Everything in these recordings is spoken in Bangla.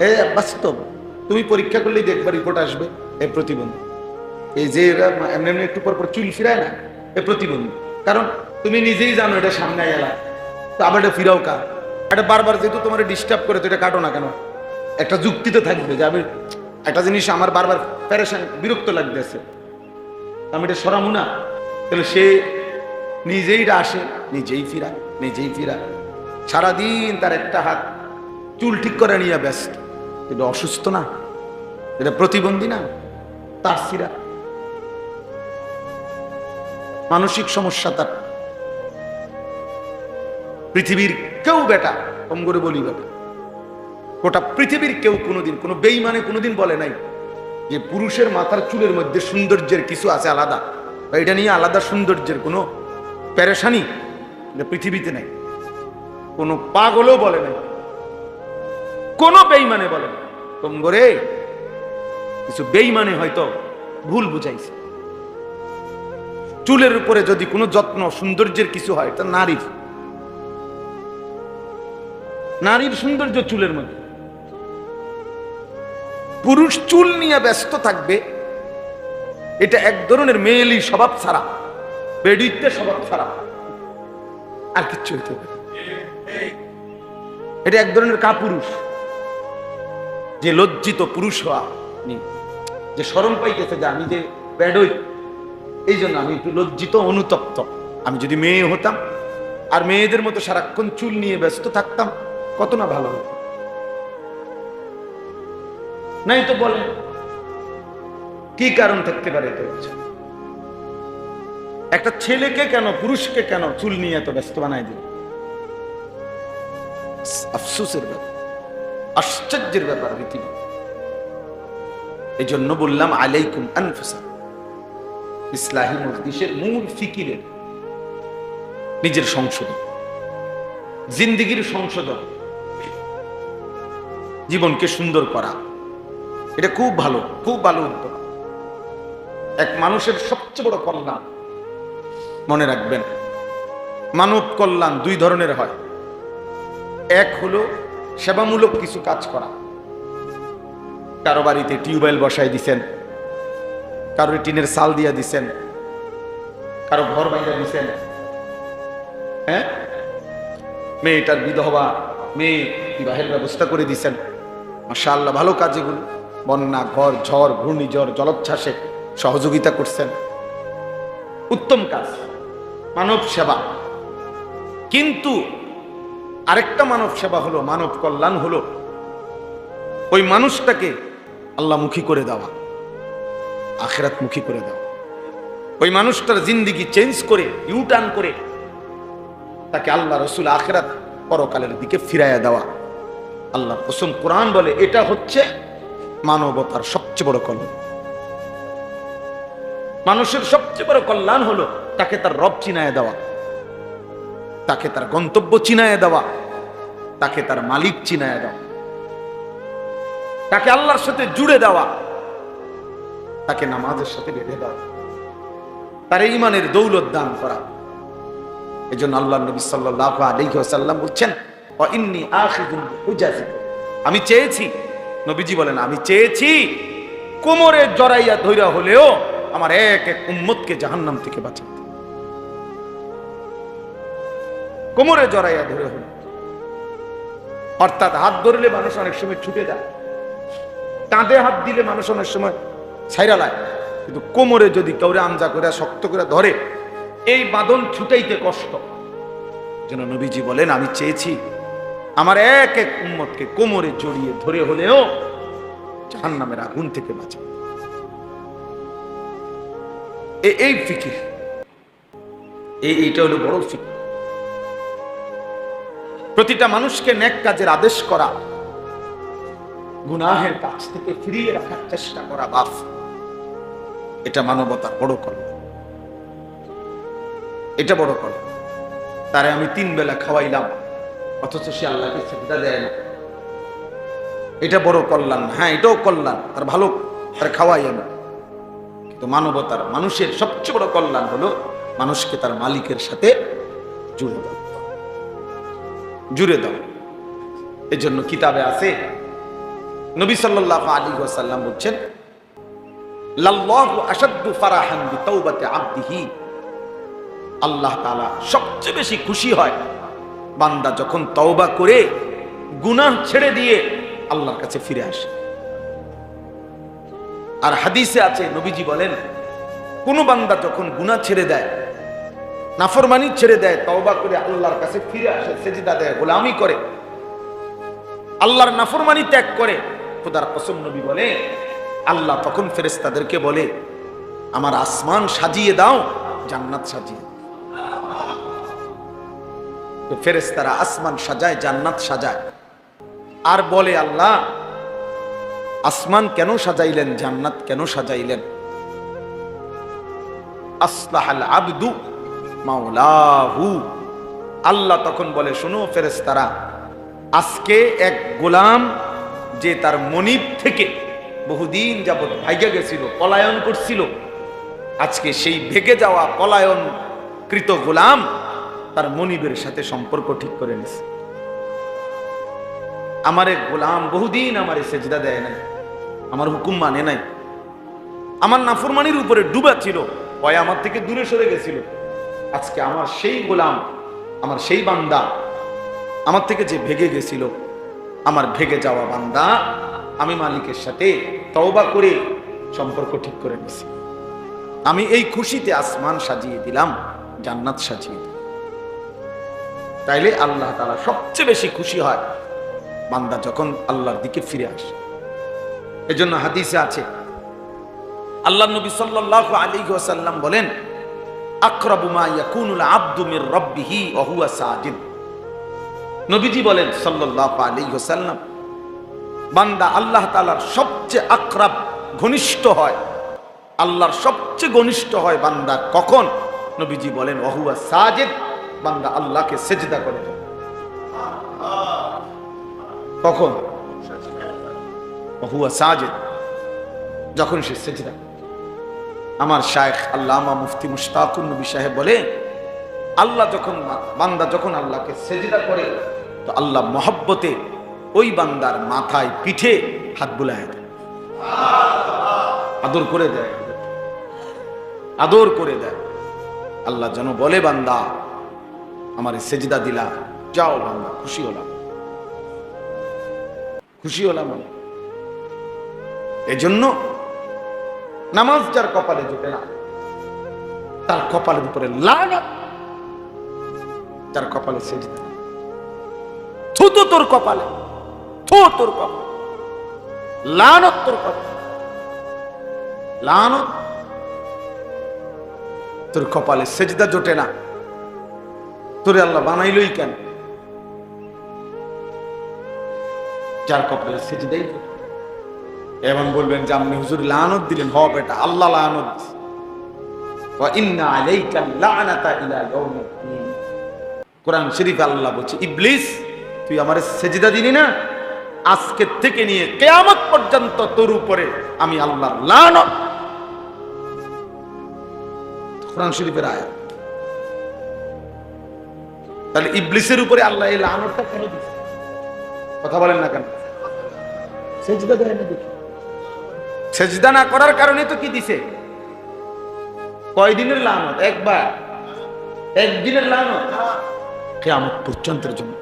এ বাস্তব, তুমি পরীক্ষা করলেই দেখবা রিপোর্ট আসবে এ প্রতিবন্ধী। এই যে এরা এমনি এমনি একটু পর পর চুল ফিরায় না, এ প্রতিবন্ধী। কারণ তুমি নিজেই জানো এটা সামনে এলা, তো আবার এটা ফিরাও কা, এটা বারবার যেহেতু তোমার ডিস্টার্ব করে, তো এটা কাটো না কেন? একটা যুক্তি তো থাকবে যে আমি একটা জিনিস আমার বারবার প্যারেশান বিরক্ত লাগতেছে, আমি এটা সরামু না। তাহলে সে নিজেই আসে, নিজেই ফিরা, নিজেই ফিরা, সারাদিন তার একটা হাত চুল ঠিক করে নিয়ে ব্যস্ত। এটা অসুস্থ না? এটা প্রতিবন্ধী না? তার ফিরা মানসিক সমস্যা তার। পৃথিবীর কেউ বেটা, কম করে বলি বেটা, গোটা পৃথিবীর কেউ কোনোদিন কোনো বেঈমানে কোনোদিন বলে নাই যে পুরুষের মাথার চুলের মধ্যে সৌন্দর্যের কিছু আছে আলাদা, বা এটা নিয়ে আলাদা সৌন্দর্যের কোনো প্যারেশানি পৃথিবীতে নাই। কোনো পাগলও বলে নাই, কোনো বেঈমানে বলে না। কম করে কিছু বেঈমানে হয়তো ভুল বুঝাইছে। চুলের উপরে যদি কোনো যত্ন সৌন্দর্যের কিছু হয়, তা নারীর সৌন্দর্য চুলের মধ্যে। পুরুষ চুল নিয়ে ব্যস্ত থাকবে, এটা এক ধরনের মেয়েলি স্বভাব ছাড়া, বেডিতে স্বভাব ছাড়া আর কিচ্ছু হইতে পারে। এটা এক ধরনের কাপুরুষ, যে লজ্জিত পুরুষ হওয়া, যে শরম পাইতেছে যে আমি যে বেডই, এই জন্য আমি একটু লজ্জিত অনুতপ্ত। আমি যদি মেয়ে হতাম আর মেয়েদের মতো সারাক্ষণ চুল নিয়ে ব্যস্ত থাকতাম, কত না ভালো হতো। নাই তো বলেন কি কারণ থাকতে পারে? একটা ছেলেকে কেন, পুরুষকে কেন চুল নিয়ে এত ব্যস্ত বানাই দিল? আফসোসের ব্যাপার, আশ্চর্যের ব্যাপার পৃথিবী। এই জন্য বললাম আলাইকুম আনফুসা, ইসলাহি মজলিসের মূল ফিকিরের নিজের সংশোধন, জিন্দেগির সংশোধন, জীবনকে সুন্দর করা, এটা খুব ভালো, খুব ভালো উদ্যোগ। এক মানুষের সবচেয়ে বড় কল্যাণ, মনে রাখবেন, মানব কল্যাণ দুই ধরনের হয়। এক হলো সেবামূলক কিছু কাজ করা। কারো বাড়িতে টিউবওয়েল বসাই দিছেন, কারো টিনের চাল দিয়া দিছেন, কারো ঘর বাইরে দিছেন, হ্যাঁ, মেয়েটার বিধবা, মেয়ে বিবাহের ব্যবস্থা করে দিছেন। মাশাআল্লাহ, ভালো কাজ এগুলো। বন্যা, ঝড়, ঘূর্ণিঝড়, জলোচ্ছ্বাসে সহযোগিতা করছেন, উত্তম কাজ, মানব সেবা। কিন্তু আরেকটা মানব সেবা হলো, মানব কল্যাণ হলো ওই মানুষটাকে আল্লাহমুখী করে দেওয়া, আখিরাতমুখী করে দেওয়া। ওই মানুষটার জিন্দেগি চেঞ্জ করে, ইউটার্ন করে তাকে আল্লাহ রসুল আখিরাত পরকালের দিকে ফিরাইয়া দেওয়া। আল্লাহর কসম, কোরআন বলে এটা হচ্ছে মানবতার সবচেয়ে বড় কল্যাণ। মানুষের সবচেয়ে বড় কল্যাণ হলো তাকে তার রব চিনায় দেওয়া, তাকে তার গন্তব্য চিনায় দেওয়া, তাকে তার মালিক চিনায় দেওয়া, তাকে আল্লাহর সাথে জুড়ে দেওয়া, তাকে নামাজের সাথে বেঁধে দেওয়া, তার ঈমানের দৌলত দান করা। এজন্য আল্লাহ নবী সাল্লাল্লাহু আলাইহি ওয়াসাল্লাম বলছেন, ওয়া ইন্নী আখিযুন বিহুজাজিকুম, আমি চেয়েছি, নবীজি বলেন, আমি চেয়েছি কোমরে জড়াইয়া ধইরা হলেও আমার এক এক উম্মতকে জাহান্নাম থেকে বাঁচাতে। কোমরে জড়াইয়া ধরে হলো, অর্থাৎ হাত ধরলে মানুষ অনেক সময় ছুটে যায়, কাঁধে হাত দিলে মানুষ অনেক সময় ছাইরা লায়, কিন্তু কোমরে যদি কাউরে আমজা করে শক্ত করে ধরে, এই বাঁধন ছুটাইতে কষ্ট। যেন নবীজি বলেন, আমি চেয়েছি আমার এক এক উম্মতকে কোমরে জড়িয়ে ধরে হলেও জাহান্নামের আগুন থেকে বাঁচাতে। এই ফিকির, এইটা হলো বড় ফিকির। প্রতিটা মানুষকে নেক কাজের আদেশ করা, গুনাহের কাছ থেকে ফিরিয়ে রাখার চেষ্টা করা, বাপ, এটা মানবতার বড় কল্যাণ, এটা বড় কল্যাণ। তারে আমি 3 বেলা খাওয়াইলাম, অথচ সে আল্লাহকে সেজদা দেয় না, এটা বড় কল্যাণ। হ্যাঁ, এটাও কল্যাণ, তার ভালো, তার খাওয়াই আমি। কিন্তু মানবতার, মানুষের সবচেয়ে বড় কল্যাণ হলো মানুষকে তার মালিকের সাথে জুড়ে দাও, জুড়ে দাও। এই জন্য কিতাবে আছে, নবী সাল্লাল্লাহু আলাইহি ওয়াসাল্লাম বলছেন, লাল্লাহু আশাদ্দু ফারাহান বিতাওবাতি আবদিহি, আল্লাহ তাআলা সবচেয়ে বেশি খুশি হয় বান্দা যখন তওবা করে গুনাহ ছেড়ে দিয়ে আল্লাহর কাছে ফিরে আসে। আর হাদিসে আছে, নবীজি বলেন, কোন বান্দা যখন গুনাহ ছেড়ে দেয়, নাফরমানি ছেড়ে দেয়, তওবা করে আল্লাহর কাছে ফিরে আসে, সেজদা দেয়, গোলামি করে, আল্লাহর নাফরমানি ত্যাগ করে, খোদার কসম নবী বলে, আল্লাহ তখন ফেরেশতাদেরকে বলে, আমার আসমান সাজিয়ে দাও, জান্নাত সাজিয়ে দাও। তো ফেরেশতারা আসমান সাজায়, জান্নাত সাজায়, আর বলে, আল্লাহ আসমান কেন সাজাইলেন, জান্নাত কেন সাজাইলেন? আসলাহাল আবদু মাওলাহু, আল্লাহ তখন বলে, শোনো ফেরেশতারা, আজকে এক গোলাম যে তার মনিব থেকে বহুদিন যাবৎ ভাইগা গেছিল, পলায়ন করছিল, আজকে সেই ভেগে যাওয়া পলায়ন কৃত গোলাম তার মনিবের সাথে সম্পর্ক ঠিক করে নিছে। আমার এক গোলাম বহুদিন আমারে সেজদা দেয় নাই, আমার হুকুম মানে নাই, আমার নাফরমানির উপরে ডুবা ছিল, ভয় আমার থেকে দূরে সরে গেছিল। আজকে আমার সেই গোলাম, আমার সেই বান্দা, আমার থেকে যে ভেগে গেছিল, আমার ভেগে যাওয়া বান্দা আমি মালিকের সাথে তওবা করে সম্পর্ক ঠিক করে নিছি। আমি এই খুশিতে আসমান সাজিয়ে দিলাম, জান্নাত সাজিয়ে দিলাম। তাইলে আল্লাহ তাআলা সবচেয়ে বেশি খুশি হয় বান্দা যখন আল্লাহর দিকে ফিরে আসে। এজন্য হাদিসে আছে, আল্লাহর নবী সাল্লাল্লাহু আলাইহি ওয়াসাল্লাম বলেন, আকরাবু মা ইয়াকুনুল আবদু মির রাব্বিহি ওয়া হুয়া সাজিদ। নবীজি বলেন সাল্লাল্লাহু আলাইহি ওয়াসাল্লাম, বান্দা আল্লাহ তাআলার সবচেয়ে আকরাব, ঘনিষ্ঠ হয়, আল্লাহর সবচেয়ে ঘনিষ্ঠ হয় বান্দা কখন? নবীজি বলেন ওয়া হুয়া সাজিদ, বান্দা আল্লাহকে সিজদা করে। কখন? ওয়া হুয়া সাজিদ, যখন সে সিজদা। আমার শায়েখ আল্লামা মুফতি মুশতাকুর নবী সাহেব বলে, আল্লাহ যখন, বান্দা যখন আল্লাহকে সিজদা করে, তো আল্লাহ মহব্বতে ওই বান্দার মাথায়, পিঠে হাত বুলায় দেয়, আদর করে দেয়, আদর করে দেয়। আল্লাহ যেন বলে, বান্দা আমারে সিজদা দিলা, যাও বান্দা, খুশি হলাম, খুশি হলাম। এজন্য নামাজ যার কপালে জুটে না, তার কপালের উপরে লানত, যার কপালে সিজদা। থুতু তোর কপালে, থু তোর কপালে, লানত তোর কপালে, লানত তোর কপালে সিজদা জোটে না, তোরে আল্লাহ বানাইলই কেন? যার কপালে সিজদাই। এমন বলবেন যে আপনি হুজুর লানত দিলেন, হবে এটা আল্লাহ লানত দিছে। ওয়া ইন্না আলাইকা লানাতা ইলা ইয়াউমিদ্দিন, কোরআন শরীফে আল্লাহ বলছে, ইবলিস তুই আমারে সিজদা দিলি না, আজকে থেকে নিয়ে কিয়ামত পর্যন্ত তোর উপরে আমি আল্লাহর লানত। কোরআন শরীফের আয়াত। তাহলে ইবলিসের উপরে আল্লাহ এই লানতটা কেন দিয়েছে? কথা বলেন না কেন? সিজদা দেয় না দেখি। সিজদা না করার কারণে তো কি দিছে? কয়দিনের লানত? একবার, একদিনের লানত, কিয়ামত পর্যন্তের জন্য।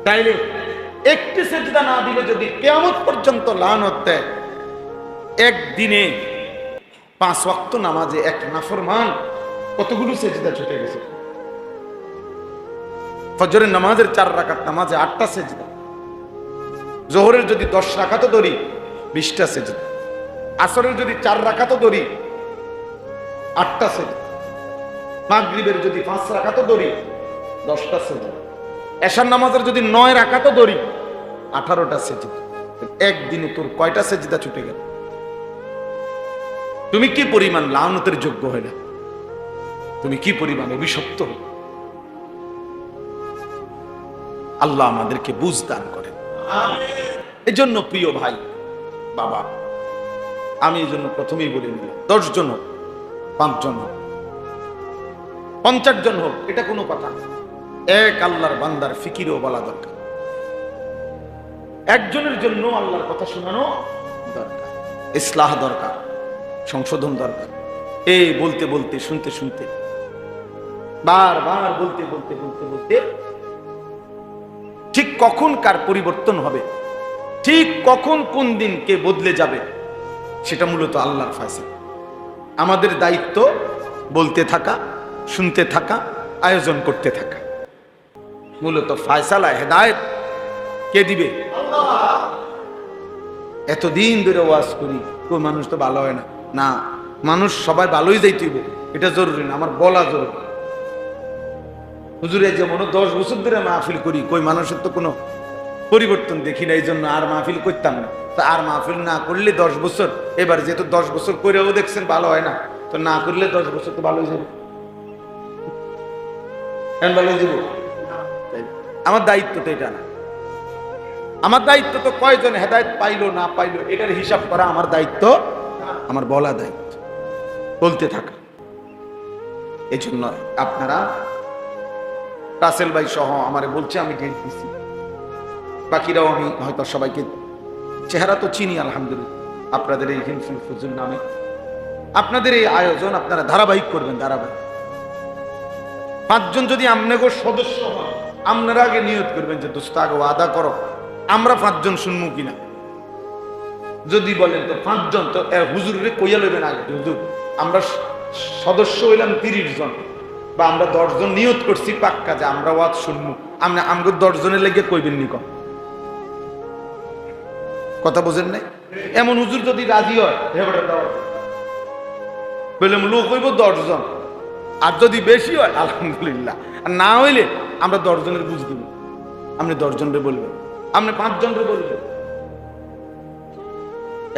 তাইলে একটি সিজদা না দিলে যদি কিয়ামত পর্যন্ত লানত দেয়, একদিনে 5 ওয়াক্ত নামাজে এক নাফরমান কতগুলো সিজদা ছুটে গেছে। ফজরের নামাজের 4 রাকাত নামাজে 8টা সিজদা, জোহরের যদি 10 রাকাতও ধরি 20টা সিজদা, আসরের যদি 4 রাকাতও ধরি 8টা সিজদা, মাগরিবের যদি 5 রাকাতও ধরি 10টা সিজদা, এশার নামাজের যদি 9 রাকাতও ধরি 18টা সিজদা। একদিনে তোর কয়টা সিজদা ছুটে গেল? তুমি কি পরিমাণ লানতের যোগ্য হলে, তুমি কি পরিমাণ অভিশপ্ত হলে। আল্লাহ আমাদেরকে বুঝ দান করেন। এই জন্য প্রিয় ভাই বাবা, আমি এই জন্য প্রথমেই বলে নিলাম, 10 জন হোক, 5 জন হোক, 50 জন হোক, এটা কোনো কথা না। এক আল্লাহর বান্দার ফিকিরও বলা দরকার। একজনের জন্য আল্লাহর কথা শোনানো দরকার, ইসলাহ দরকার, সংশোধন দরকার। এই বলতে বলতে শুনতে শুনতে বারবার বলতে বলতে বলতে বলতে ঠিক কখন কার পরিবর্তন হবে, ঠিক কখন কোন দিন কে বদলে যাবে, সেটা মূলত আল্লাহর ফয়সালা। আমাদের দায়িত্ব বলতে থাকা, শুনতে থাকা, আয়োজন করতে থাকা। মূলত ফয়সালা হেদায়েত কে দিবে? এতদিন ধরে ওয়াজ করি, কোন মানুষ তো ভালো হয় না। না, মানুষ সবাই ভালোই যাইতেইব, এটা জরুরি না, আমার বলা জরুরি। হুজুরে যেমন 10 বছর ধরে মাহফিল করি, কই মানুষের তো কোনো পরিবর্তন দেখি না, এই জন্য আর মাহফিল করতাম না। তা আর মাহফিল না করলে 10 বছর, এবার যেহেতু 10 বছর করেও দেখছেন ভালো হয় না, তো না করলে 10 বছর তো ভালোই যাবে, ভালো যাব। আমার দায়িত্ব তো এটা না। আমার দায়িত্ব তো কয়জন হেদায়েত পাইলো না পাইলো এটার হিসাব করা আমার দায়িত্ব, আমার বলা দায়িত্ব, বলতে থাকা। এই জন্য আপনারা রাসেল ভাই সহ আমারে বলছে, আমি ডেট দিছি, বাকিরাও আমি হয়তো সবাইকে চেহারা তো চিনি আলহামদুলিল্লাহ। আপনাদের এই হিলফুল ফুজুল নামে আপনাদের এই আয়োজন আপনারা ধারাবাহিক করবেন, ধারাবাহিক। 5 জন যদি আমনেগো সদস্য হন, আপনারা আগে নিয়ত করবেন যে দোস্ত আগে ওয়াদা করো আমরা 5 জন শুনবো কিনা। যদি বলেন তো 5 জন, তো হুজুরে কইয়া লইবেন আগে, হুজুর আমরা সদস্য হইলাম 30 জন, বা আমরা 10 জন নিয়ত করছি পাক্কা যে আমরা ওয়াজ শুনবো, আমরা আমগো 10 জনের লেগে কইবেন নি কম কথা বোঝেন নাই? এমন হুজুর যদি রাজি হয় বললাম লোক হইব 10 জন, আর যদি বেশি হয় আলহামদুলিল্লাহ, আর না হইলে আমরা 10 জনের বুঝ দিব। আপনি 10 জনরে বলবেন, আপনি 5 জনরে বলবেন,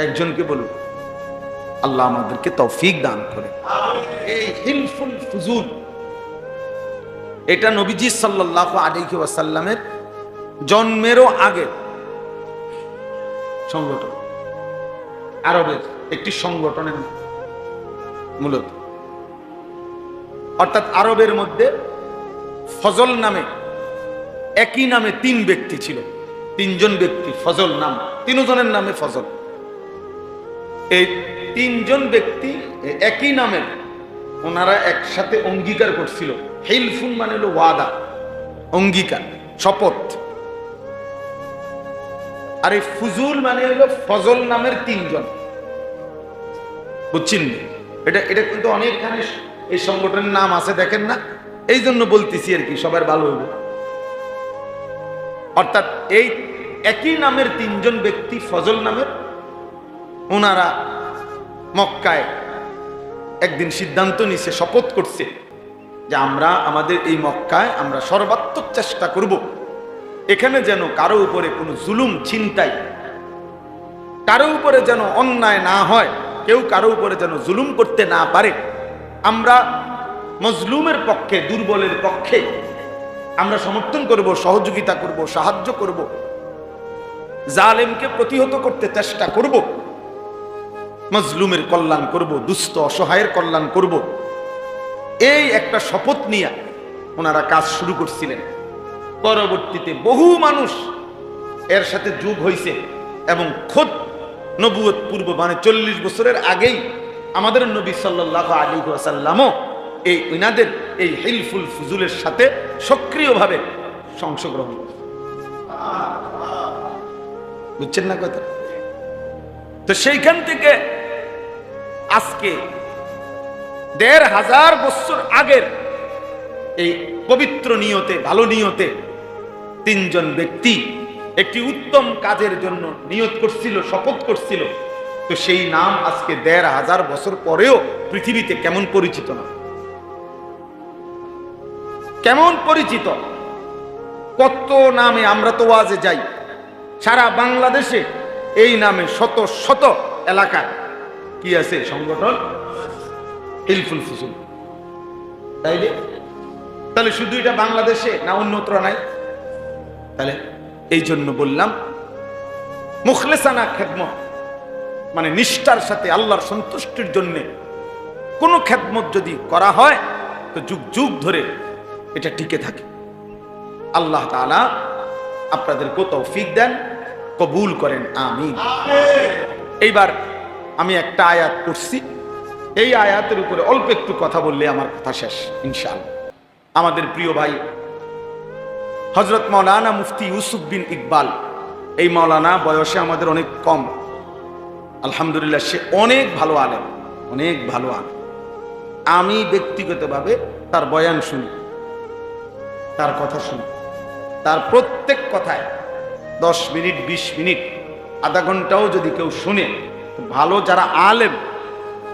একজনকে বলবেন। আল্লাহ আমাদেরকে তৌফিক দান করে। এই হিলফুল ফুজুল এটা নবীজি সাল্লাল্লাহু আলাইহি ওয়াসাল্লামের জন্মেরও আগে সংগঠন, আরবের একটি সংগঠনের মূলত, অর্থাৎ আরবের মধ্যে ফজল নামে একই নামে 3 ব্যক্তি ছিল, 3 জন ব্যক্তি ফজল নাম, 3 জনের নামে ফজল। এই 3 জন ব্যক্তি একই নামের, ওনারা একসাথে অঙ্গীকার করছিল। হিলফুন মানে হলো ওয়াদা, অঙ্গীকার, শপথ। আর এই ফুজুল মানে হলো ফজল নামের 3 জন, বুঝছেন? এটা কিন্তু অনেকখানে এই সংগঠনের নাম আছে, দেখেন না, এই জন্য বলতেছি আর কি, সবার ভালো হইব। অর্থাৎ এই একই নামের 3 জন ব্যক্তি ফজল নামের, ওনারা মক্কায় একদিন সিদ্ধান্ত নিছে, শপথ করছে যে আমরা আমাদের এই মক্কায় আমরা সর্বাত্মক চেষ্টা করব এখানে যেন কারো উপরে কোনো জুলুম, ছিনতাই, কারো উপরে যেন অন্যায় না হয়, কেউ কারো উপরে যেন জুলুম করতে না পারে। আমরা মজলুমের পক্ষে, দুর্বলের পক্ষে আমরা সমর্থন করব, সহযোগিতা করব, সাহায্য করব, জালেমকে প্রতিহত করতে চেষ্টা করব, মজলুমের কল্যাণ করব, দুস্থ অসহায়ের কল্যাণ করব। এই একটা শপথ নিয়ে ওনারা কাজ শুরু করছিলেন। পরবর্তীতে বহু মানুষ এর সাথে যোগ হয়েছে এবং খোদ নবুয়ত পূর্ব মানে 40 বছরের আগেই আমাদের নবী সাল্লাল্লাহু আলাইহি ওয়াসাল্লামও এই ইনাদের এই হিলফুল ফুজুলের সাথে সক্রিয়ভাবে অংশগ্রহণ করছে। বুঝছেন না কথা? তো সেইখান থেকে আজকে 1500 বছর আগের এই পবিত্র নিয়তে, ভালো নিয়তে 3 জন ব্যক্তি একটি উত্তম কাজের জন্য নিয়ত করছিল, শপথ করছিল। তো সেই নাম আজকে 1500 বছর পরেও পৃথিবীতে কেমন পরিচিত না? কেমন পরিচিত! কত নামে আমরা তো ওয়াজে যাই, সারা বাংলাদেশে এই নামে শত শত এলাকায় কি আছে সংগঠন, হিলফুল ফুজুল। তাইলে তাহলে শুধু এটা বাংলাদেশে না অন্যত্র নাই? তাহলে এই জন্য বললাম মুখলেসানা খেদমত মানে নিষ্ঠার সাথে আল্লাহর সন্তুষ্টির জন্য কোনো খেদমত যদি করা হয় তো যুগ যুগ ধরে এটা টিকে থাকে। আল্লাহ তাআলা আপনাদেরকে তৌফিক দেন, কবুল করেন, আমিন। এইবার আমি একটা আয়াত পড়ছি, এই আয়াতের উপরে অল্প একটু কথা বললে আমার কথা শেষ ইনশাআল্লাহ। আমাদের প্রিয় ভাই হযরত মাওলানা মুফতি ইউসুফ বিন ইকবাল, এই মাওলানা বয়সে আমাদের অনেক কম, আলহামদুলিল্লাহ সে অনেক ভালো আলেম, অনেক ভালো আলেম। আমি ব্যক্তিগতভাবে তার বয়ান শুনি, তার কথা শুনি, তার প্রত্যেক কথায় 10 মিনিট 20 মিনিট আধা ঘন্টাও যদি কেউ শুনে, ভালো যারা আলেম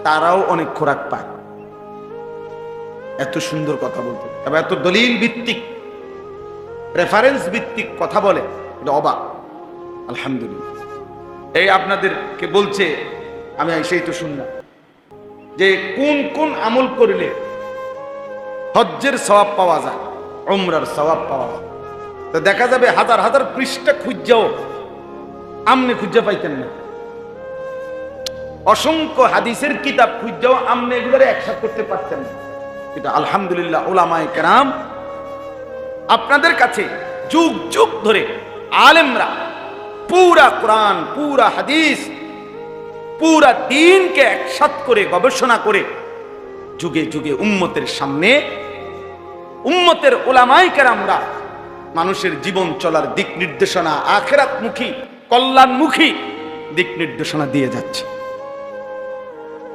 তারাও অনেক খোরাক পায়। এত সুন্দর কথা বলতে, তবে এত দলিল ভিত্তিক রেফারেন্স ভিত্তিক কথা বলে, এটা অবাক। আলহামদুলিল্লাহ। এই আপনাদেরকে বলছে, আমি সেই তো শুনলাম যে কোন কোন আমল করলে হজ্জের সওয়াব পাওয়া যায়, উমরার সওয়াব পাওয়া যায়। তো দেখা যাবে হাজার হাজার পৃষ্ঠা খুঁজাও আমনে খুঁজে পাইতেন না, অসংখ্য হাদিসের কিতাব খুঁজাও আমনে এগুলোর একসাথ করতে পারতেন না। এটা আলহামদুলিল্লাহ উলামায়ে কেরাম আপনাদের কাছে যুগ যুগ ধরে আলেমরা পুরা কোরআন, পুরা হাদিস, পুরা দ্বীনকে একসাথ করে গবেষণা করে যুগে যুগে উম্মতের সামনে, উম্মতের উলামায়ে কেরামরা মানুষের জীবন চলার দিক নির্দেশনা, আখিরাতমুখী কল্যাণমুখী দিক নির্দেশনা দিয়ে যাচ্ছে।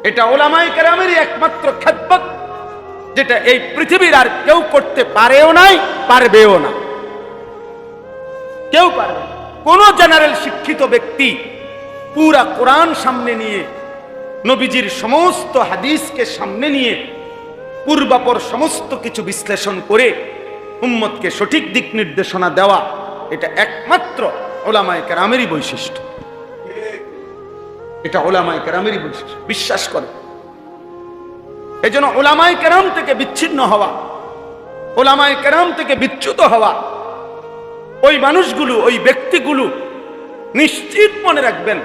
এটা উলামায়ে কেরামেরই একমাত্র খেদমত, যেটা এই পৃথিবীর আর কেউ করতে পারেও নাই, পারবেও না, কেউ পারবে না। কোন জেনারেল শিক্ষিত ব্যক্তি পুরা কোরআন সামনে নিয়ে, নবীজির সমস্ত হাদিসকে সামনে নিয়ে, পূর্বাপর সমস্ত কিছু বিশ্লেষণ করে উম্মতকে সঠিক দিক নির্দেশনা দেওয়া, এটা একমাত্র উলামায়ে কেরামেরই বৈশিষ্ট্য। এটা উলামায়ে কেরামেরই বৈশিষ্ট্য, বিশ্বাস করে। এজন্য উলামায়ে কেরাম থেকে বিচ্ছিন্ন হওয়া, উলামায়ে কেরাম থেকে বিচ্যুত হওয়া, ওই মানুষগুলো, ওই ব্যক্তিগুলো নিশ্চিত মনে রাখবেন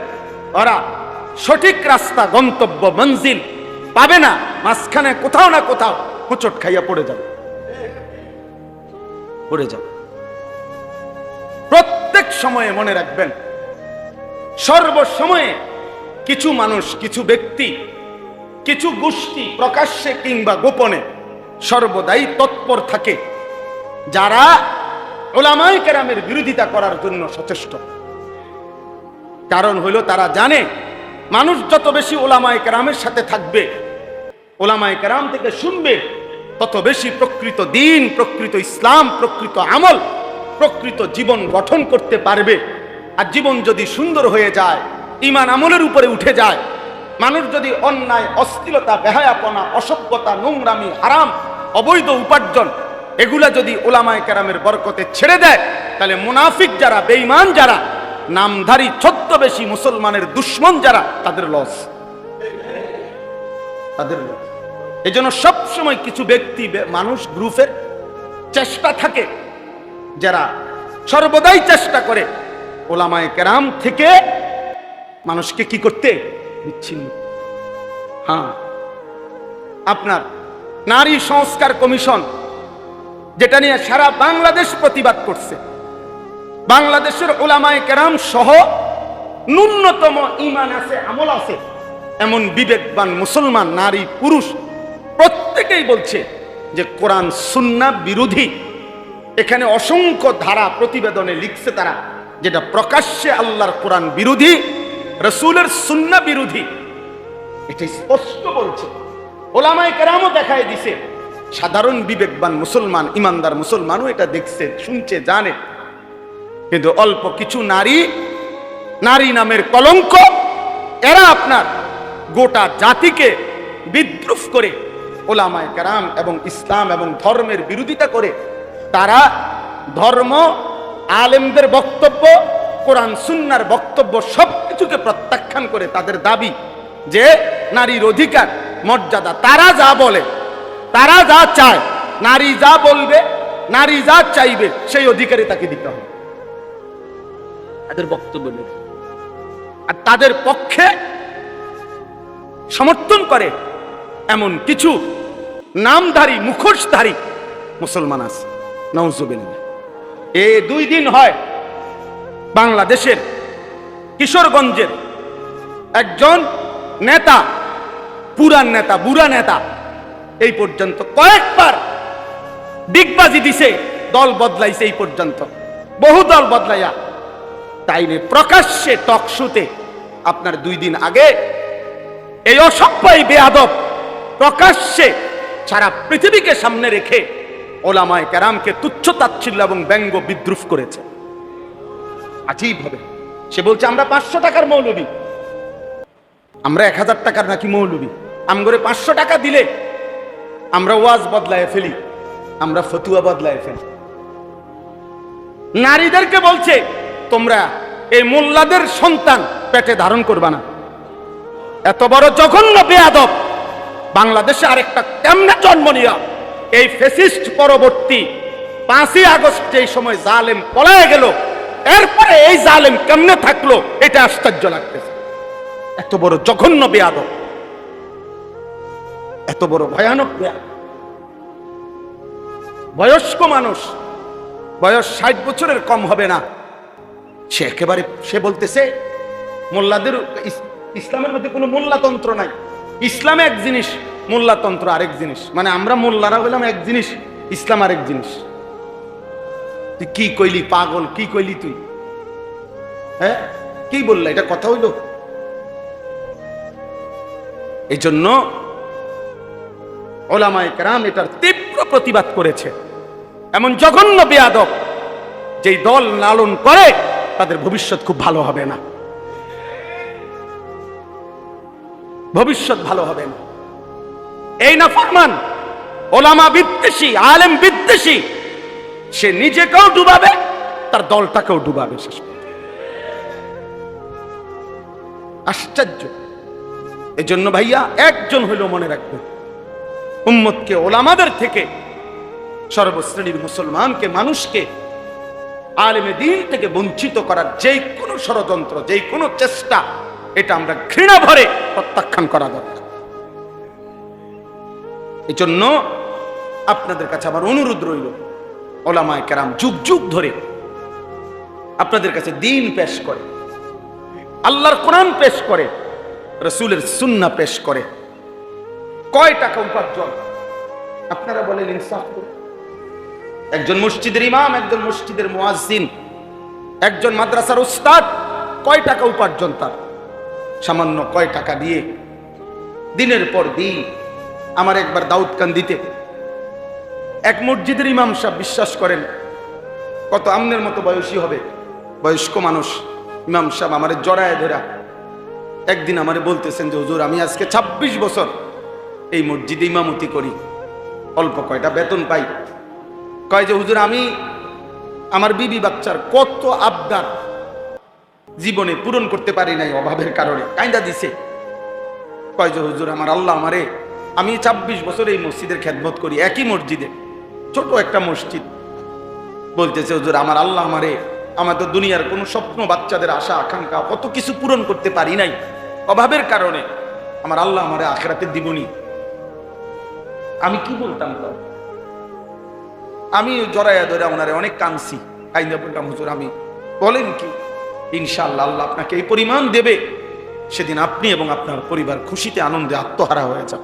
ওরা সঠিক রাস্তা, গন্তব্য, মঞ্জিল পাবে না, মাঝখানে কোথাও না কোথাও হোঁচট খাইয়া পড়ে যাবে, পড়ে যাবে। প্রত্যেক সময়ে মনে রাখবেন, সর্বসময়ে কিছু মানুষ, কিছু ব্যক্তি, কিছু গোষ্ঠী প্রকাশ্যে কিংবা গোপনে সর্বদাই তৎপর থাকে, যারা উলামায়ে কেরামের বিরোধিতা করার জন্য সচেষ্ট। কারণ হইল তারা জানে মানুষ যত বেশি উলামায়ে কেরামের সাথে থাকবে, উলামায়ে কেরাম থেকে শুনবে, তত বেশি প্রকৃত দ্বীন, প্রকৃত ইসলাম, প্রকৃত আমল, প্রকৃত জীবন গঠন করতে পারবে। আর জীবন যদি সুন্দর হয়ে যায়, ঈমান আমলের উপরে উঠে যায়, মানুষ যদি অন্যায়, অশ্লীলতা, বেহায়াপনা, অসভ্যতা, নোংরামি, হারাম, অবৈধ উপার্জন এগুলা যদি উলামায়ে কেরামের বরকতে ছেড়ে দেয়, তাহলে মুনাফিক যারা, বেঈমান যারা, নামধারী ছদ্মবেশী মুসলমানের দুশ্মন যারা, তাদের লস, তাদের লস। এই জন্য সবসময় কিছু ব্যক্তি, মানুষ, গ্রুপের চেষ্টা থাকে, যারা সর্বদাই চেষ্টা করে উলামায়ে কেরাম থেকে মানুষকে কি করতে, বিচ্ছিন্ন। হ্যাঁ, আপনার নারী সংস্কার কমিশন, যেটা নিয়ে সারা বাংলাদেশ প্রতিবাদ করছে, বাংলাদেশের উলামায়ে কেরাম সহ ন্যূনতম ঈমান আছে, আমল আছে এমন বিবেকবান মুসলমান নারী পুরুষ প্রত্যেকেই বলছে যে কোরআন সুন্নাহ বিরোধী। এখানে অসংখ্য ধারা প্রতিবেদনে লিখছে তারা, যেটা প্রকাশ্যে আল্লাহর কোরআন বিরোধী, রাসূলের সুন্নাহ বিরোধী, এটা স্পষ্ট বলছে। উলামায়ে কেরামও দেখায় দিছে, সাধারণ বিবেকবান মুসলমান, ইমানদার মুসলমানও এটা দেখছে, শুনছে, জানে। কিন্তু অল্প কিছু নারী, নারী নামের কলঙ্ক, এরা আপনার গোটা জাতিকে বিদ্রুপ করে উলামায়ে কেরাম এবং ইসলাম এবং ধর্মের বিরোধিতা করে, তারা ধর্ম, আলেমদের বক্তব্য, কোরআন সুন্নাহর বক্তব্য সবকিছুকে প্রত্যাখ্যান করে তাদের দাবি যে নারীর অধিকার, মর্যাদা, তারা যা বলে, তারা যা চায়, নারী যা বলবে, নারী যা চাইবে, সেই অধিকারই তাকে দিতে হবে, তাদের বক্তব্য নেই। আর তাদের পক্ষে সমর্থন করে এমন কিছু নামধারী, মুখোশধারী মুসলমান আছে, নাউজুবিল্লাহ। এই 2 দিন হয় বাংলাদেশের কিশোরগঞ্জের একজন নেতা, পুরান নেতা, বুড়া নেতা, এই পর্যন্ত কয়েকবার ডিগবাজি দিছে, দল বদলাইছে, এই পর্যন্ত বহু দল বদলাইয়া তাইলে প্রকাশ্যে টকশোতে আপনার 2 দিন আগে এই অসভ্যই বেয়াদব প্রকাশ্যে সারা পৃথিবীকে সামনে রেখে ওলামায়ে কেরামকে তুচ্ছ তাচ্ছিল্য এবং ব্যঙ্গ বিদ্রুপ করেছে। আজীব হবে। সে বলছে আমরা 500 টাকার মৌলবী, আমরা 1000 টাকার নাকি মৌলবী, আমগরে 500 টাকা দিলে আমরা ওয়াজ বদলায় ফেলি, আমরা ফতুয়া বদলায় ফেলি। নারীদেরকে বলছে তোমরা এই মোল্লাদের সন্তান পেটে ধারণ করবা না। এত বড় জঘন্য বেয়াদব বাংলাদেশে আরেকটা কেমনে জন্ম নিয়া এই ফ্যাসিস্ট পরবর্তী 5ই আগস্ট যেই সময় জালেম পলায় গেল, এরপরে এই জালেম কেমনে থাকলো এটা আশ্চর্য লাগতেছে। এত বড় জঘন্য বেয়াদব, এত বড় ভয়ানক বেয়াদব। বয়স্ক মানুষ, বয়স 60 বছরের কম হবে না, সে একেবারে সে বলতেছে মোল্লাদের ইসলামের মধ্যে কোনো মোল্লাতন্ত্র নাই, ইসলামে এক জিনিস, মোল্লাতন্ত্র আরেক জিনিস, মানে আমরা মোল্লারা হইলাম এক জিনিস, ইসলাম আরেক জিনিস। তুই কি কইলি পাগল, কি কইলি তুই? হ্যাঁ কি বললা, এটা কথা হইল? এই জন্য ওলামায়ে কেরাম এটার তীব্র প্রতিবাদ করেছে। এমন জঘন্য বেয়াদব যেই দল লালন করে তাদের ভবিষ্যৎ খুব ভালো হবে না, ভবিষ্যৎ ভালো হবে না। এই নাফরমান ওলামা বিদ্বেষী, আলেম বিদ্বেষী, সে নিজেকেও ডুবাবে, তার দলটাকেও ডুবাবে শেষ পর্যন্ত। আশ্চর্য। এই জন্য ভাইয়া একজন হইলেও মনে রাখবেন, উম্মতকে ওলামাদের থেকে, সর্বশ্রেণীর মুসলমানকে, মানুষকে আলেমে দ্বীন থেকে বঞ্চিত করার যেই কোনো ষড়যন্ত্র, যেই কোনো চেষ্টা, এটা আমরা ঘৃণা ভরে প্রত্যাখ্যান করা দরকার। এই জন্য আপনাদের কাছে আমার অনুরোধ রইল, ওলামায়ে কেরাম যুগ যুগ ধরে আপনাদের কাছে দ্বীন পেশ করে, আল্লাহর কোরআন পেশ করে, রাসূলের সুন্নাহ পেশ করে। কয় টাকা উপার্জন আপনারা বলেন ইনসাফ করে? একজন মসজিদের ইমাম, একজন মসজিদের মুয়াজ্জিন, একজন মাদ্রাসার উস্তাদ, কয় টাকা উপার্জন তার? সামান্য কয় টাকা দিয়ে দিনের পর দিন। আমার একবার দাউদকান্দিতে এক মসজিদের ইমাম সাহেব, বিশ্বাস করেন কত আমনের মতো বয়সী হবে, বয়স্ক মানুষ, ইমাম সাহেব আমারে জড়ায় ধরা একদিন আমারে বলতেছেন যে হুজুর আমি আজকে 26 বছর এই মসজিদে ইমামতি করি, অল্প কয়টা বেতন পাই। কয় যে হুজুর আমি আমার বিবি বাচ্চার কত আবদার জীবনে পূরণ করতে পারি নাই অভাবের কারণে, কাইন্দা দিছে। কয় যে হুজুর আমার আল্লাহ আমারে, আমি 26 বছর এই মসজিদের খেদমত করি, একই মসজিদে, ছোট একটা মসজিদ। বলতেছে হুজুর আমার আল্লাহ আমারে, আমার তো দুনিয়ার কোনো স্বপ্ন, বাচ্চাদের আশা আকাঙ্ক্ষা কত কিছু পূরণ করতে পারি নাই অভাবের কারণে, আমার আল্লাহ আমারে আখিরাতে দিবনি। আমি কি বলতাম? আমি জড়াইয়া ধরে ওনারে অনেক কাঁদছি, কাইন্দা বললাম হুজুর আমি, বলেন কি? ইনশাআল্লাহ আল্লাহ আপনাকে এই পরিমাণ দেবে, সেদিন আপনি এবং আপনার পরিবার খুশিতে আনন্দে আত্মহারা হয়ে যান,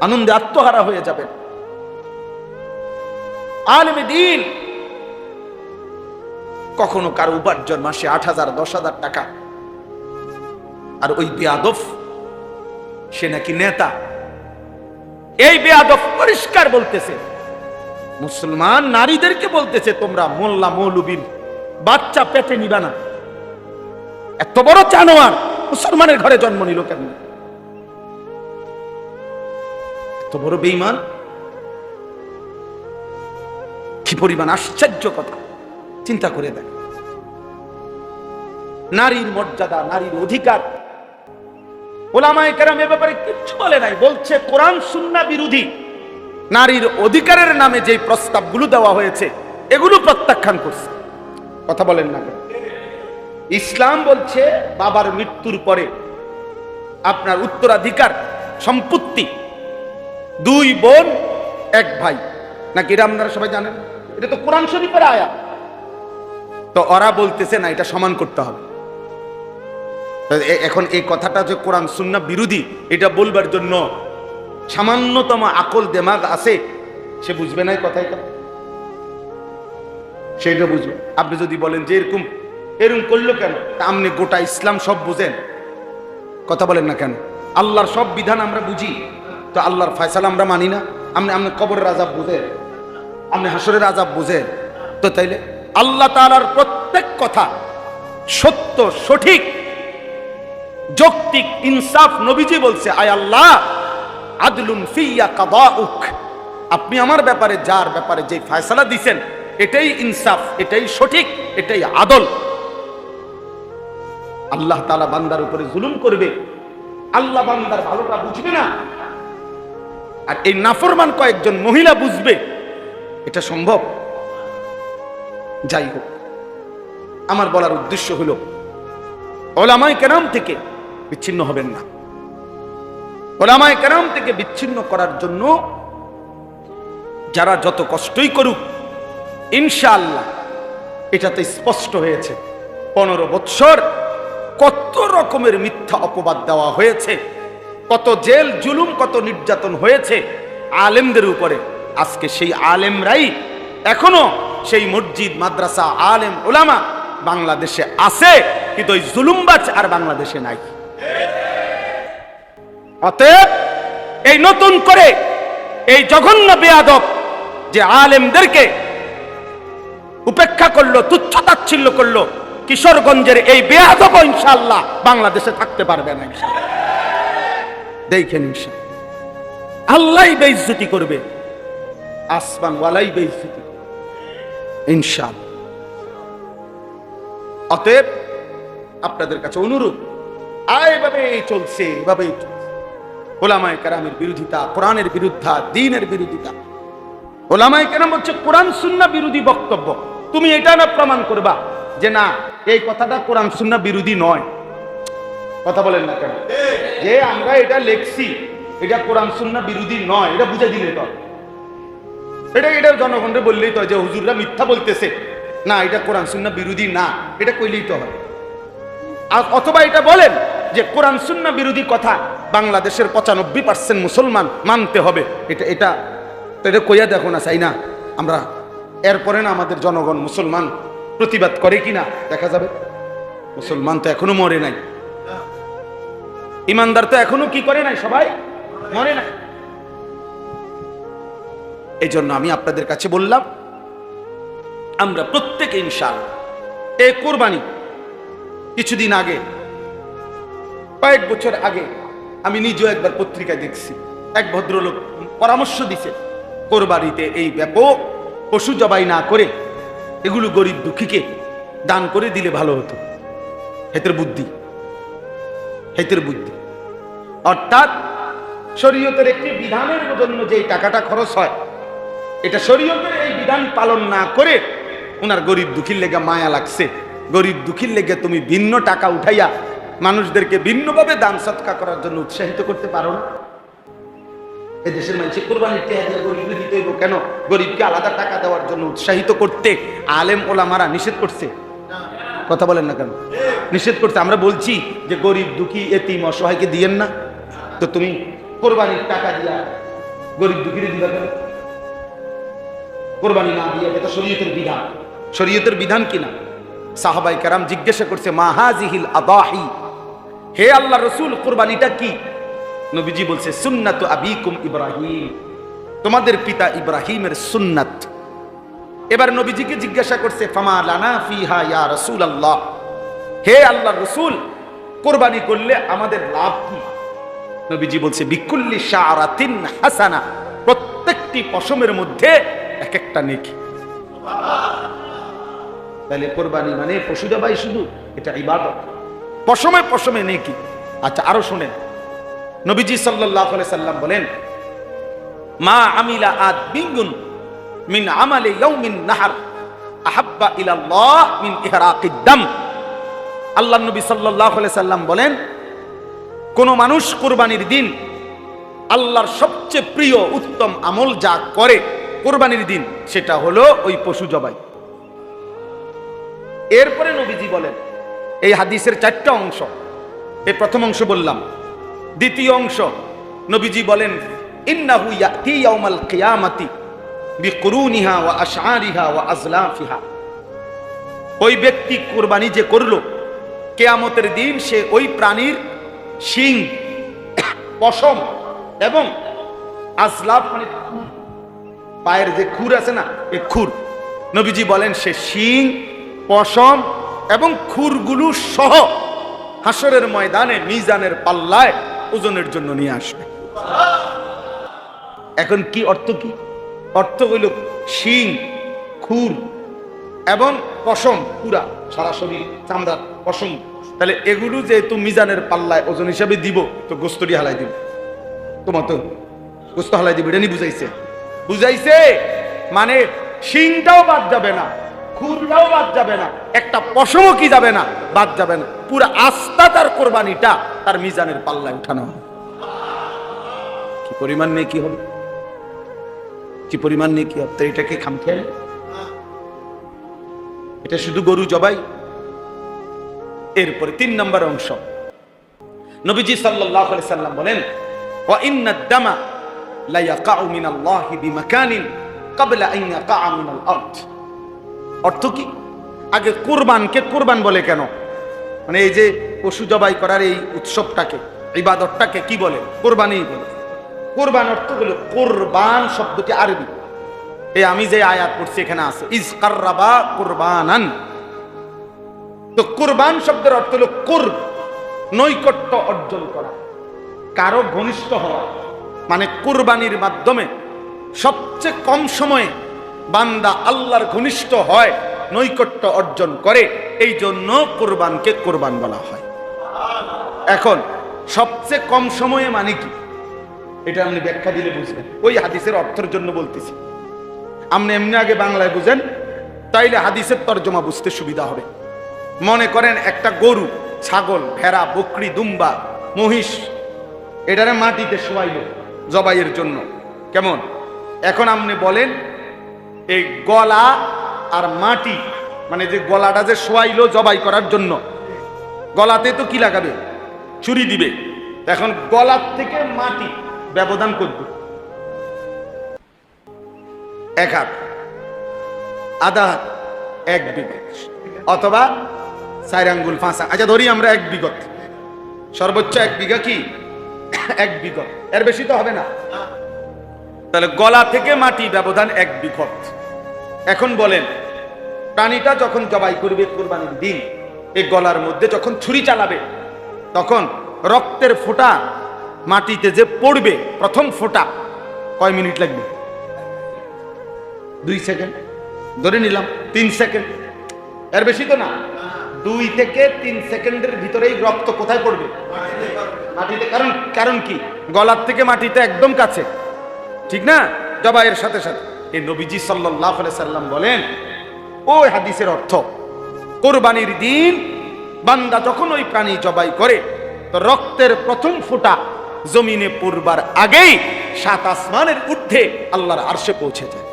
আনন্দে আত্মহারা হয়ে যাবেন। আলেমে দ্বীন কখনো কারো উপার্জন মাসে 8,000 10,000 টাকা, আর ওই বেয়াদব সে নাকি নেতা। এই বেয়াদব পরিষ্কার বলতেছে, মুসলমান নারীদেরকে বলতেছে তোমরা মোল্লা মৌলবীর বাচ্চা পেটে নিবা না। এত বড় জানোয়ার মুসলমানের ঘরে জন্ম নিল কেন? এত বড় বেঈমান, কি পরিমাণ আশ্চর্য কথা, চিন্তা করে দেখ। নারীর মর্যাদা, নারীর অধিকার, ওলামায়ে কেরাম এ ব্যাপারে কিচ্ছু বলে নাই, বলছে কোরআন সুন্নাহ বিরোধী। নারীর অধিকারের নামে যে প্রস্তাবগুলো দেওয়া হয়েছে এগুলো প্রত্যাখ্যান করছে। কথা বলেন না? ইসলাম বলছে বাবার মৃত্যুর পরে আপনার উত্তরাধিকার সম্পত্তি 2 বোন 1 ভাই, নাকি এটা আপনারা সবাই জানেন? এটা তো কোরআন শরীফের আয়াত। তো ওরা বলতেছে না, এটা সমান করতে হবে। এখন এই কথাটা যে কোরআন সুন্নাহ বিরোধী, এটা বলবার জন্য সামান্যতম আকল দেমাগ আছে, সে বুঝবে না এই কথাই, সেটা বুঝবে। আপনি যদি বলেন যে এরকম করলো কেন, তা আপনি গোটা ইসলাম সব বুঝেন, কথা বলেন না কেন? আল্লাহর সব বিধান আমরা বুঝি, তো আল্লাহর ফয়সালা আমরা মানি না? আপনি কবরের আযাব বুঝেন, আপনি হাসরের আযাব বুঝেন, তো তাইলে আল্লাহ তাআলার প্রত্যেক কথা সত্য, সঠিক, যৌক্তিক, ইনসাফ। নবীজি বলছে, আয় আল্লাহ আদলুন ফিয়া কাদাউক, আপনি আমার ব্যাপারে যার ব্যাপারে যে ফয়সালা দিবেন এটাই ইনসাফ, এটাই সঠিক, এটাই আদল। আল্লাহ তাআলা বান্দার উপরে জুলুম করবে, আল্লাহ বান্দার ভালোটা বুঝবে না, আর এই নাফরমান কয়েকজন মহিলা বুঝবে, এটা সম্ভব? যাই হোক, আমার বলার উদ্দেশ্য হলো উলামায়ে কেরাম থেকে বিচ্ছিন্ন হবেন না। উলামায়ে কেরাম থেকে বিচ্ছিন্ন করার জন্য যারা যত কষ্টই করুক, ইনশাআল্লাহ এটাতে স্পষ্ট হয়েছে 15 বৎসর কত রকমের মিথ্যা অপবাদ দেওয়া হয়েছে, কত জেল জুলুম, কত নির্যাতন হয়েছে আলেমদের উপরে। আজকে সেই আলেমরাই এখনো সেই মসজিদ, মাদ্রাসা, আলেম, উলামা বাংলাদেশে আছে, কিন্তু ওই জুলুমবাজ আর বাংলাদেশে নাই। অতএব এই নতুন করে এই জঘন্য বেয়াদব যে আলেমদেরকে উপেক্ষা করলো, তুচ্ছ-তাচ্ছিল্য করলো, কিশোরগঞ্জের এই বেয়াদব ইনশাআল্লাহ বাংলাদেশে থাকতে পারবে না। ইনশাআল্লাহ দেখেন, ইনশাআল্লাহ আল্লাহই বেইজ্জতি করবে, আসমান ওয়ালাই বেইজ্জতি, ইনশাআল্লাহ। অতএব আপনাদের কাছে অনুরোধ, এভাবে চলছে, এভাবেই চলছে। উলামায়ে কেরামের বিরোধিতা, কোরআনের বিরুদ্ধা, দ্বীনের বিরোধিতা। উলামায়ে কেরাম হচ্ছে কোরআন সুন্নাহ বিরোধী বক্তব্য। তুমি এটা না প্রমাণ করবা যে না এই কথাটা কোরআন সুন্নাহ বিরোধী নয়, কথা বলেন না কেন? যে আমরা এটা লিখছি এটা কোরআন সুন্নাহ বিরোধী নয়, এটা বুঝে দিলে তো, এটা জনগণকে বললেই তো যে হুজুররা মিথ্যা বলতেছে, না এটা কোরআন সুন্নাহ বিরোধী না, এটা কইলেই তো হয়। অথবা এটা বলেন যে কোরআন সুন্নাহ বিরোধী কথা বাংলাদেশের 95% মুসলমান মানতে হবে, এটা কইয়া দেখো না, চাই না আমরা। এরপরে না আমাদের জনগণ মুসলমান প্রতিবাদ করে কিনা দেখা যাবে। মুসলমান তো এখনো মরে নাই, ইমানদার তো এখনো কি করে নাই, সবাই মরে নাই। এই জন্য আমি আপনাদের কাছে বললাম, আমরা প্রত্যেকে ইনশাআল্লাহ এই কুরবানি, কিছুদিন আগে, কয়েক বছর আগে আমি নিজেও একবার পত্রিকায় দেখছি, এক ভদ্রলোক পরামর্শ দিছে কোরবানিতে এই ব্যাপক পশু জবাই না করে এগুলো গরিব দুঃখীকে দান করে দিলে ভালো হতো। হেতের বুদ্ধি, হেতের বুদ্ধি। অর্থাৎ শরীয়তের একটি বিধানের জন্য যে টাকাটা খরচ হয়, এটা শরীয়তের এই বিধান পালন না করে ওনার গরিব দুঃখীর লেগে মায়া লাগছে, গরিব দুঃখীর লেগে তুমি ভিন্ন টাকা উঠাইয়া মানুষদেরকে ভিন্নভাবে দান সৎকা করার জন্য উৎসাহিত করতে পারো না? এই দেশের মানুষ কুরবানির টাকা গরিবকে দিতে হইব কেন? গরিবকে আলাদা টাকা দেওয়ার জন্য উৎসাহিত করতে আলেম ওলামারা নিষেধ করছে, কথা বলেন না কেন? নিষেধ করছে। আমরা বলছি যে গরিব দুঃখী এতিম অসহায়কে দিয়েন না, তো তুমি কোরবানির টাকা দিয়া গরিব দুঃখীরে দিবা কেন? কোরবানি না দিয়ে, এটা শরীয়তের বিধান। শরীয়তের বিধান কিনা? সাহাবায়ে কেরাম জিজ্ঞাসা করছে, মা হাযিহিল আদাহি, হে আল্লাহ রাসূল কুরবানিটা কি? নবীজি বলছে, সুন্নাতু আবিকুম ইব্রাহিম, তোমাদের পিতা ইব্রাহিমের সুন্নাত। এবার নবীজিকে জিজ্ঞাসা করছে, ফামা লানা ফিহা ইয়া রাসূলুল্লাহ, হে আল্লাহর রাসূল কুরবানি করলে আমাদের লাভ কি? নবীজি বলছে, বিকুল্লি শাআরাতিন হাসানা, প্রত্যেকটি পশমের মধ্যে এক একটা নেকি। তাহলে কোরবানি মানে পশু জবাই শুধু, এটা ইবাদত, পশমে পশমে নেকি। আচ্ছা আরো শুনেন, নবীজি সাল্লাল্লাহু আলাইহি সাল্লাম বলেন, মা আমিলা আদমিন মিন আমালি ইয়াউমিন নাহর আহাব্বা ইলাল্লাহ মিন ইহরাকিদ দাম। আল্লাহর নবী সাল্লাল্লাহু আলাইহি সাল্লাম বলেন, কোন মানুষ কুরবানির দিন আল্লাহর সবচেয়ে প্রিয় উত্তম আমল যা করে কুরবানির দিন, সেটা হলো ওই পশু জবাই। এরপরে নবীজি বলেন, এই হাদিসের 4টা অংশ, এই প্রথম অংশ বললাম। দ্বিতীয় অংশ নবীজি বলেন, ইন্নাহু ইয়াতি ইয়াউমাল কিয়ামাতি বিকুরুনিহা ওয়া আশআরিহা ওয়া আজলাফিহা। ওই ব্যক্তি কুরবানি যে করলো, কিয়ামতের দিন সে ওই প্রাণীর শিং, পশম এবং আজলাফ মানে পায়ের যে খুর আছে না, এই খুর, নবীজি বলেন সে শিং, পশম এবং খুরগুলো সহ হাসরের ময়দানে মিজানের পাল্লায় ওজনের জন্য নিয়ে আসবে। এখন কি অর্থ? কি অর্থ হইল শিং, খুর এবং পশম, পুরা সারা শরীর চামড়ার পশম। তাহলে এগুলো যেহেতু মিজানের পাল্লায় ওজন হিসাবে দিব, তো গোস্তটি হালাই দিব, তোমার তো গোস্ত হালাই দিব, এটা নি বুঝাইছে। মানে শিংটাও বাদ যাবে না, খুরটাও বাদ যাবে না, একটা পশমও কি যাবে না, বাদ যাবে না, পুরা আস্থা তার কোরবানিটা তার মিজানের পাল্লায় উঠানো হবে। কি পরিমাণ নেই কি হবে, কি পরিমাণ নেই কি হবে। তো এটাকে খামখেয়ালি, এটা শুধু গরু জবাই। এরপরে 3 নম্বর অংশ, নবীজি সাল্লাল্লাহু আলাইহি সাল্লাম বলেন, ওয়া ইন্নাদ দামা লা ইয়াকাউ মিনাল্লাহি বিমাকানিন ক্বাবলা আন ইয়াকা মিনাল আরদ। অর্থ কি? আগে কুরবানকে কুরবান বলে কেন? মানে এই যে পশু জবাই করার এই উৎসবটাকে, ইবাদতটাকে কি বলে? কুরবানি বলে। কুরবান অর্থ হলো, কুরবান শব্দটি আরবি, এই আমি যে আয়াত পড়ছি এখানে আছে, ইজ কাররাবা কুরবানান। তো কুরবান শব্দের অর্থ হলো কুরব, নৈকট্য অর্জন করা, কারো ঘনিষ্ঠ হওয়া। মানে কুরবানির মাধ্যমে সবচেয়ে কম সময়ে বান্দা আল্লাহর ঘনিষ্ঠ হয়, নৈকট্য অর্জন করে, এই জন্য কুরবানকে কুরবান বলা হয়। এখন সবচেয়ে কম সময়ে মানে কি, এটা আপনি ব্যাখ্যা দিলে বুঝবেন। ওই হাদিসের অর্থের জন্য বলতেছি, আপনি এমনি আগে বাংলায় বুঝেন, তাইলে হাদিসের তর্জমা বুঝতে সুবিধা হবে। মনে করেন একটা গরু, ছাগল, ভেড়া, বকরি, দুম্বা, মহিষ, এটারে মাটিতে শোয়াইল জবাইয়ের জন্য, কেমন? এখন আপনি বলেন এই গলা আর মাটি, মানে যে গলাটা যে শোয়াইলো জবাই করার জন্য, গলাতে তো কি লাগাবে? ছুরি দিবে। এখন গলার থেকে মাটি ব্যবধান করবে 1 হাত, আধা হাত, 1 বিঘত, অথবা 4 আঙ্গুল 5 আঙ্গুল। আচ্ছা ধরি আমরা 1 বিঘত, সর্বোচ্চ 1 বিঘা কি 1 বিঘত, এর বেশি তো হবে না। তাহলে গলা থেকে মাটি ব্যবধান 1 বিঘত। এখন বলেন, প্রাণীটা যখন জবাই করবে কুরবানির দিন, এই গলার মধ্যে যখন ছুরি চালাবে, তখন রক্তের ফোঁটা মাটিতে যে পড়বে, প্রথম ফোঁটা, কয় মিনিট লাগবে? 2 সেকেন্ড ধরে নিলাম, 3 সেকেন্ড, এর বেশি তো না। 2 থেকে 3 সেকেন্ডের ভিতরেই রক্ত কোথায় পড়বে? মাটিতে। কারণ কি? গলার থেকে মাটিতে একদম কাছে, ঠিক না? জবাইয়ের সাথে সাথে। এই নবীজি সাল্লাল্লাহু আলাইহি সাল্লাম বলেন, ওই হাদিসের অর্থ, কুরবানির দিন বান্দা যখন ওই প্রাণী জবাই করে, তো রক্তের প্রথম ফোঁটা জমিনে পড়বার আগেই 7 আসমানের ঊর্ধ্বে আল্লাহর আরশে পৌঁছে যায়।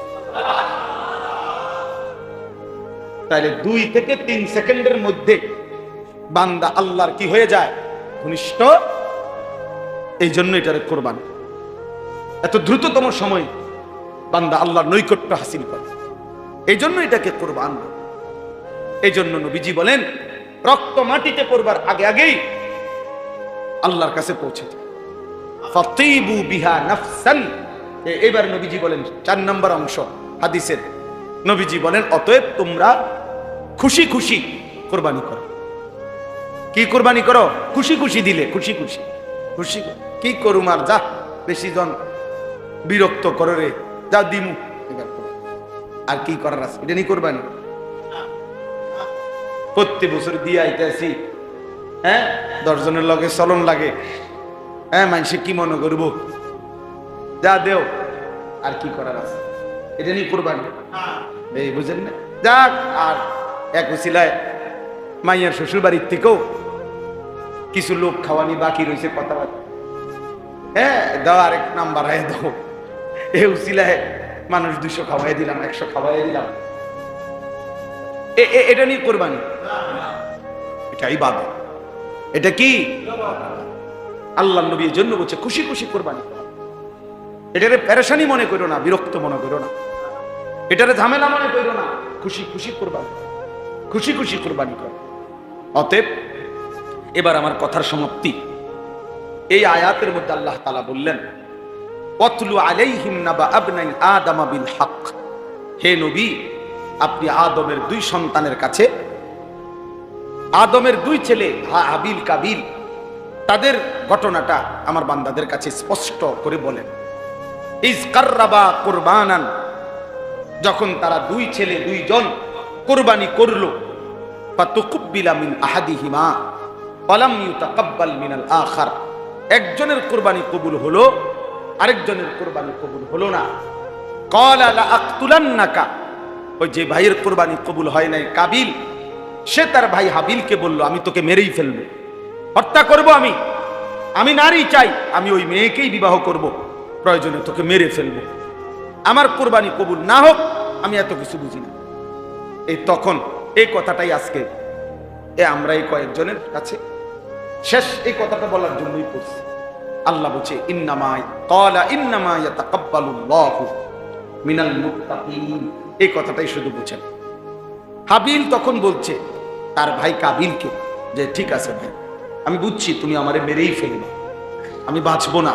তাহলে 2 থেকে 3 সেকেন্ডের মধ্যে বান্দা আল্লাহর কি হয়ে যায়? ঘনিষ্ঠ। এই জন্য এটারে কুরবান। এত দ্রুততম সময় বান্দা আল্লাহর নৈকট্য হাসিল করে, এই জন্য এটাকে কুরবান। এই জন্য নবীজি বলেন, রক্ত মাটিতে পড়বার আগে আগেই আল্লাহর কাছে পৌঁছে যায়। ফাতিবু বিহা নাফসান। এবার নবীজি বলেন 4 নম্বর অংশ হাদিসের, নবীজি বলেন, অতএব তোমরা খুশি খুশি কুরবানি করো। কি কুরবানি করো? খুশি খুশি দিলে, খুশি খুশি খুশি। কি করুম আর, যা বেশি জন বিরক্ত করে রে, যা দিমু, আর কি করার আছে, এটা নিয়ে কুরবানি। প্রত্যেক বছর দিয়ে আইতেছি, হ্যাঁ 10 জনের লগে চলন লাগে, হ্যাঁ মানুষে কি মনে করবো, যা দেও, আর কি করার আছে, এটা নিয়ে কুরবানি। এই বুঝেন না? যাক, আর এক উসিলায় মাইয়ার শ্বশুর বাড়ির থেকেও কিছু লোক খাওয়ানি বাকি রয়েছে, কথাবার্তা, হ্যাঁ দাও, আরেক নাম্বার হয়ে দাও। এই উসিলায় মানুষ 200 খাওয়াই দিলাম, 100 খাওয়াই দিলাম। এটা নিয়ে কোরবানি, এটা ইবাদত। এটা কি আল্লাহ নবীর জন্য বলছে খুশি খুশি কোরবানি। এটারে পেরেশানি মনে করো না, বিরক্ত মনে করো না, এটারে ঝামেলা মনে করো না, খুশি খুশি কোরবানি, খুশি খুশি কোরবানি করো। অতএব এবার আমার কথার সমাপ্তি। এই আয়াতের মধ্যে আল্লাহ তাআলা বললেন, ওয়াতলু আলাইহিম নাবা আবনাই আদম বিল হক। হে নবী, আপনি আদমের দুই সন্তানের কাছে, আদমের দুই ছেলে হাবিল কাবিল, তাদের ঘটনাটা আমার বান্দাদের কাছে স্পষ্ট করে বলেন। ইজ কাররাবা কুরবানান, যখন তারা দুই ছেলে দুইজন কুরবানি করলো, ফাতুকুব্বিলা মিন আহাদিহিমা ওয়ালাম ইউতাকাব্বাল মিনাল আখার, একজনের কুরবানি কবুল হলো, আরেকজনের কুরবানি কবুল হলো না। ক্বালা লা আকতুলান্নাকা, ওই যে ভাইয়ের কুরবানি কবুল হয় নাই কাবিল, সে তার ভাই হাবিলকে বলল, আমি তোকে মেরেই ফেলবো, হত্যা করব, আমি নারী চাই, আমি ওই মেয়েকেই বিবাহ করব, প্রয়োজনে তোকে মেরে ফেলবো, আমার কুরবানি কবুল না হোক, আমি এত কিছু বুঝি না। এই তখন এই কথাটাই আজকে আমরা এই কয়েকজনের কাছে শেষ এই কথাটা বলার জন্যই করছি। আল্লাহ বলছে ইন্নামা ক্বালা ইন্নামা ইয়াতাকাব্বালুল্লাহু মিনাল মুত্তাকিন, এই কথাটাই শুধু বুঝেন। হাবিল তখন বলছে তার ভাই কাবিলকে যে ঠিক আছে ভাই, আমি বুঝছি তুমি আমারে মেরেই ফেলবে, আমি বাঁচবো না,